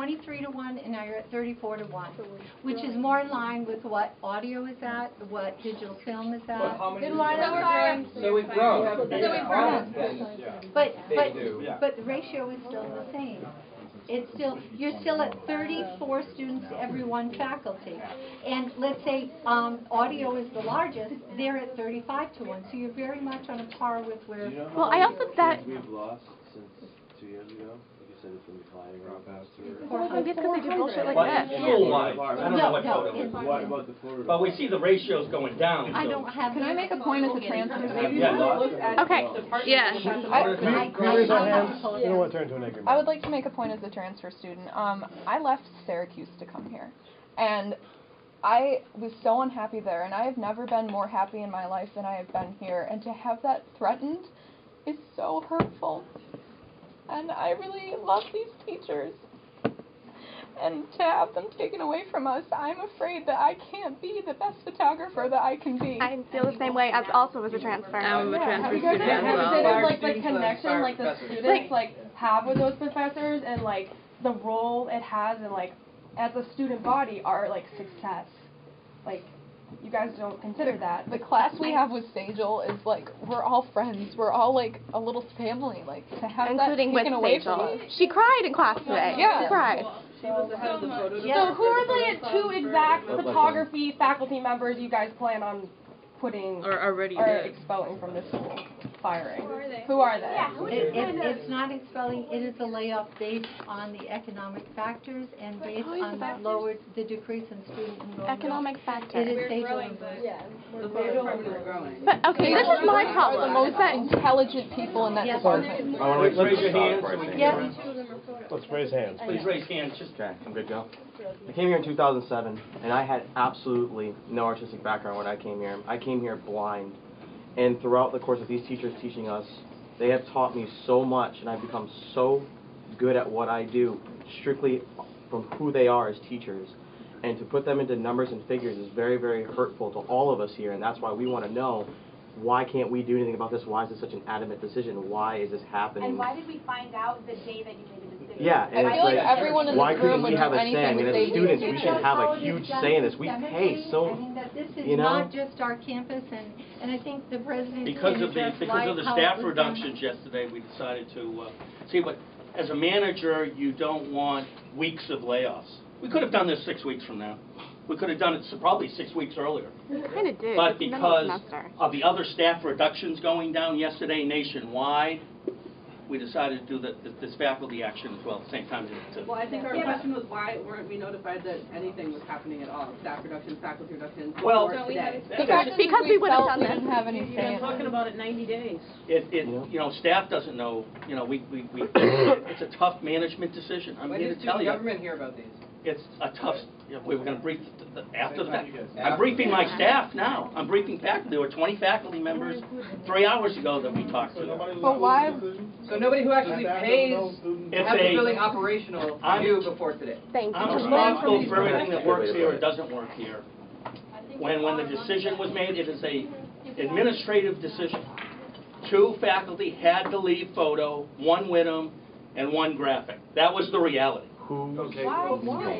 23 to 1, and now you're at 34 to 1, which is more in line with what audio is at, what digital film is at. So we've grown. But the ratio is still the same. It's still, you're still at 34 students to every one faculty. And let's say audio is the largest, they're at 35 to 1. So you're very much on a par with where... Well, I also thought... We've lost since 2 years ago. Like you said, it's been declining dropouts. Maybe it's because they do bullshit like But that. school-wise, I don't know what photo is. What about the photo? But we see the ratios going down. I don't have... Can I make a point as a transfer? Yeah. Okay. Yeah. I raise our hands. We don't want to turn into an angry man. I would like to make a point as a transfer student. I left Syracuse to come here, and I was so unhappy there, and I have never been more happy in my life than I have been here, and to have that threatened is so hurtful. And I really love these teachers, and to have them taken away from us, I'm afraid that I can't be the best photographer that I can be. I feel the same way as also as a transfer. I'm a transfer Have you guys student as ever well. considered like the connection like the students like have with those professors and like the role it has and like as a student body our like success? Like you guys don't consider that. The class we have with Sejal is like, we're all friends. We're all like a little family. Like, to have Including that with taken away from Sejal. us. She cried in class today. Yeah. She cried. So who are the two exact photography faculty members you guys plan on putting Or already or did. expelling from the school? Firing. Who are they? It's not expelling, it is a layoff based on the economic factors and based on the decrease in student enrollment. Economic factors. It is Sejal. But okay, this is my Are the problem. most Is that intelligent people in that Yes. department. I want to Raise your hands. Yes. Let's raise hands. Please raise hands. Just Okay, I'm good to go. I came here in 2007, and I had absolutely no artistic background when I came here. I came here blind, and throughout the course of these teachers teaching us, they have taught me so much, and I've become so good at what I do, strictly from who they are as teachers. And to put them into numbers and figures is very, very hurtful to all of us here, and that's why we want to know, why can't we do anything about this? Why is this such an adamant decision? Why is this happening? And why did we find out the day that you made the decision? Yeah, and I it's feel like like, everyone in why this room couldn't we would have do a say? I anything mean, that they as students, we do. should have a huge say in this. We pay so, I mean, that this is you know? not just our campus, and I think the president because can of the address how staff it was reductions yesterday, we decided to see what. As a manager, you don't want weeks of layoffs. We could have done this 6 weeks from now. We could have done it probably 6 weeks earlier. we kind of did. But It's the middle of because semester. of the other staff reductions going down yesterday nationwide, we decided to do this faculty action as well at the same time. Well, I think our question was why weren't we notified that anything was happening at all? Staff reductions, faculty reductions. Well, today. Because we would have done we this. didn't have any You've say been in talking it. about it 90 days. you know, staff doesn't know. You know, it's a tough management decision. I'm When here did to tell student you. government hear about these? It's a tough. We were going to brief after the fact. I'm briefing my staff now. I'm briefing faculty. There were 20 faculty members 3 hours ago that we talked to. But why? So nobody who actually pays to It's have the a- building operational knew before today. Thank you. I'm responsible for everything that works here or doesn't work here. When the decision was made, it is a administrative decision. 2 faculty had to leave photo, 1 with them, and 1 graphic. That was the reality. But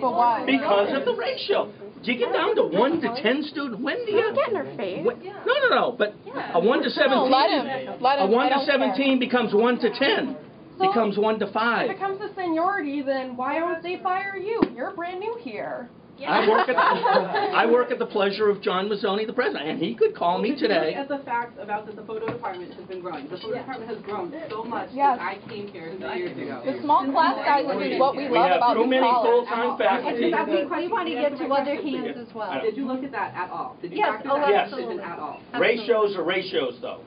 why? Because of the ratio. Do you get down to 1 to 10 students? When do you? Don't get in her face. No. But a 1 to 17. No, let him. Let him. A 1 I to don't 17 becomes 1 to 10. So, Becomes 1 to 5. If it comes to seniority, then why don't they fire you? You're brand new here. I work at the pleasure of John Mazzoni, the president, and he could call me today. At the fact about that the photo department has been growing. The photo department has grown so much Yes. since I came here 2 years ago. The small class sizes is what we We love have about too this many college. full-time faculty. We want to get to other hands as well. Did you look at that at all? Did you Yes, factor oh, that absolutely. decision at all? Ratios are ratios, though.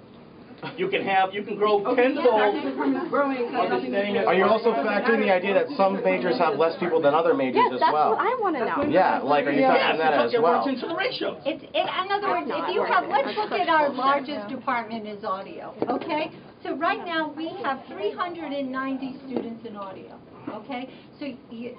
You can grow Okay, tenfold. faculty department is growing. has nothing to do with Are you it. also factoring the idea that some majors have less people than other majors Yes, as that's well? what I want to know. Yeah, like, are you factoring that Because as it well? works into the ratios. In other words, if you have, let's look at our largest department is audio, okay? So right now, we have 390 students in audio. okay? So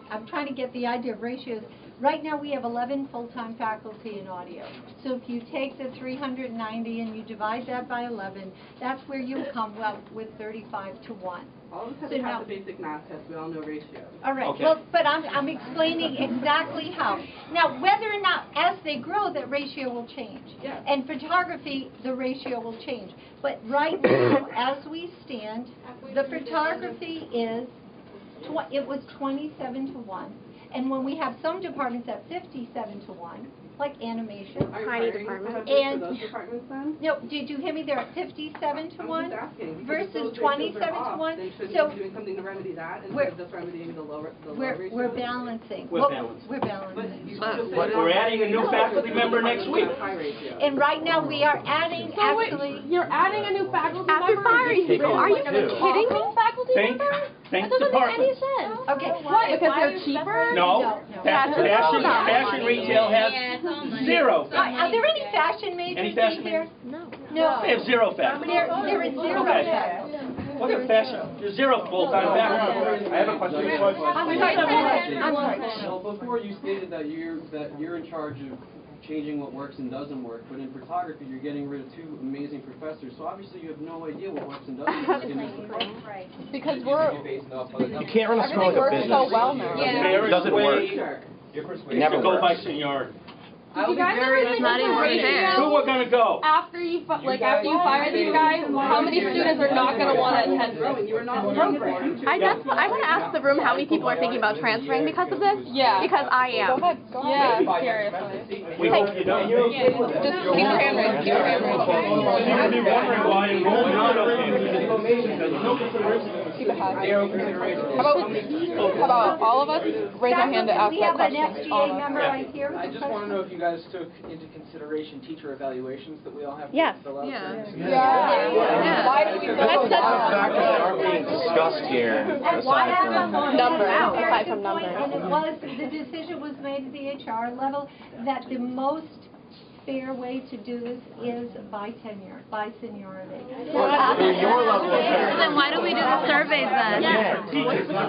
I'm trying to get the idea of ratios. Right now, we have 11 full-time faculty in audio. So if you take the 390 and you divide that by 11, that's where you come up with 35 to 1. All of us have to pass the basic math test. We all know ratios. All right. Okay. Well, but I'm explaining exactly how. Now, whether or not as they grow, that ratio will change. Yeah. And photography, the ratio will change. But right now, as we stand, the photography is, it was 27 to 1. And when we have some departments at 57 to 1, like animation. Are you Tiny hiring department. for those departments then? No, did you hear me? They're at 57 to 1 I'm just asking, versus 27 to 1. Then shouldn't So you be doing something to remedy that we're- instead of just remedying the low ratio? we're balancing. We're balancing. We're balancing. But we're adding a new faculty member next week. High ratio. And right now, we are adding, So wait, actually, you're adding a new faculty After member? firing people, are you Too. kidding me? Faculty Think, member? think That doesn't make any departments. sense. okay. What, because they're cheaper? No, fashion retail has zero. Are there any fashion majors Any fashion in here? No. No. They have zero faculty. There is zero Okay. faculty. What if fashion? There's zero full-time faculty. I have a question. I'm sorry. Well, before you stated that you're in charge of changing what works and doesn't work, but in photography you're getting rid of 2 amazing professors, so obviously you have no idea what works and doesn't work in this department. Right. Because You can't run a school everything like a works business. so well now. There It is doesn't a work. way It never to go by works. seniority. Did you guys ever think not of even the fair. ratio Who we're gonna go? after you after you fire these guys? How many students are not going to want to attend this? You are not programmed. I want to ask the room how many people are thinking about transferring because of this. Yeah. Because I Go am. ahead. Go ahead. Yeah, seriously. We hope you don't. Just keep your hand raised. Keep your hand raised. You should be wondering why enrollment not Keep it high. How about all of us raise our hand to ask We that have an question? All of FGA us. member right here with I a just want to know question. if you guys took into consideration teacher evaluations that we all have to Yes. fill out. Yeah. Why do we There's feel a lot of factors that aren't being discussed here, aside from Numbers, aside from And numbers. the decision was made at the HR level that the most fair way to do this is by tenure, by seniority. your level of fairness. Then why do we do the surveys then?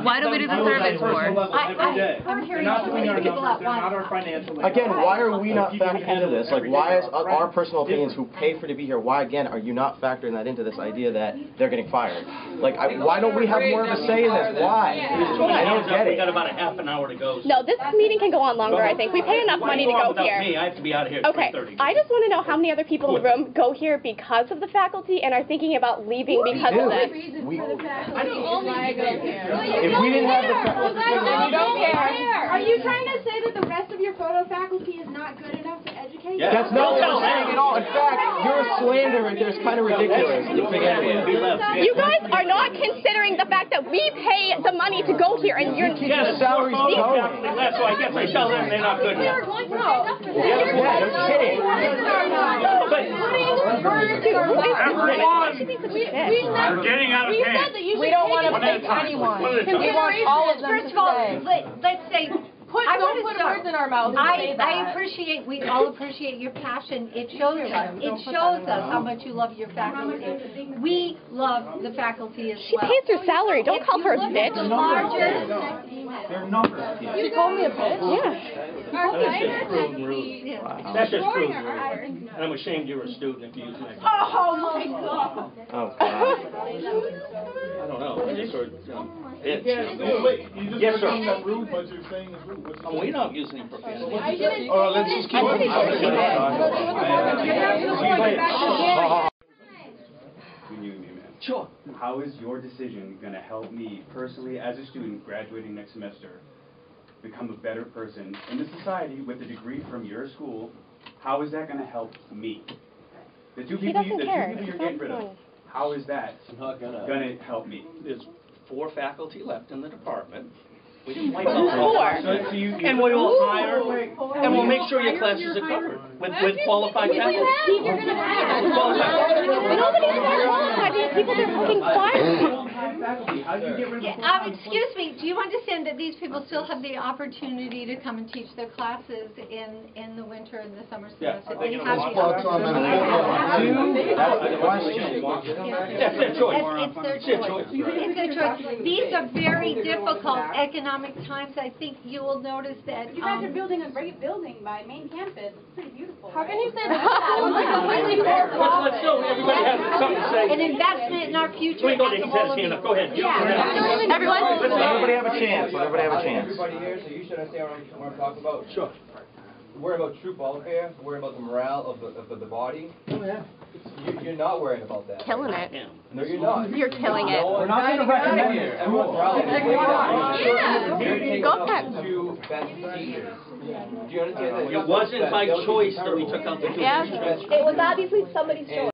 Why do we do the surveys for? I'm hearing too many people at once. Again, why are we not factoring into this? Like, why is our personal opinions who pay for to be here, why again are you not factoring that into this idea that they're getting fired? Like, why don't we have more of a say in this? Why? I don't get We it. got about a half an hour to go. No, this meeting can go on longer, I think. We pay enough money to go Without here. me, I have to be out of here at Okay, 3:30. I just want to know how many other people in the room go here because of the faculty and are thinking about leaving because of this. If we didn't have the Are you trying to say that the rest of your photo faculty is not good enough to educate? Yeah. That's not what I'm saying at all. In fact, your slander right there is kind of ridiculous to begin with. You guys are not considering the fact that we pay the money to go here and you're... Yes, salary's more going. faculty left, so I guess I tell them they're not good enough. Yeah, no kidding. We're getting out of We don't want to pick anyone. We want all of them to First of all, stay. let's say, I Don't want put to words in our mouths. we all appreciate your passion. It shows us how much you love your faculty. We love the faculty as She well. pays her salary. Don't call her a bitch. They're numbers. You call me a bitch? Yeah. That's just crude and rude. That's just crude and rude. And I'm ashamed you're a student if you use my. Oh my God! Oh, God. I don't know. It's sort of, bitch. Yes, sir. We don't use any profanity. Let's just keep Sure. How is your decision going to help me personally as a student graduating next semester become a better person in the society with a degree from your school? How is that going to help me? The two people you're getting rid of, how is that going to help me? There's 4 faculty left in the department. We didn't wipe Who's out 4? and we will hire, and we'll make sure your classes are covered with qualified faculty. Nobody's qualified. These people are fucking fired. faculty, how do you get rid of Excuse me, do you understand that these people still have the opportunity to come and teach their classes in the winter and the summer semester? They have the opportunity. That's their choice. It's their choice. It's their choice. These are very difficult economic times. I think you will notice that. You guys are building a great building by main campus. It's pretty beautiful. How can you say that? Let's show everybody has something to say. An investment in our future. Wait, go ahead, he's had his hand up. Go ahead. Everyone. Let everybody have a chance. Let everybody have a chance. Everybody here, so you should understand what I'm talking about. Sure. Worry about troop welfare, worry about the morale of the body. Oh, yeah. You're not worrying about that. Killing it. No, you're not. You're killing it. We're not going to recommend it. Everyone's rallying. Go ahead. Two best teachers. Do you understand that? It wasn't by choice that we took out the two. Yeah. It was obviously somebody's choice.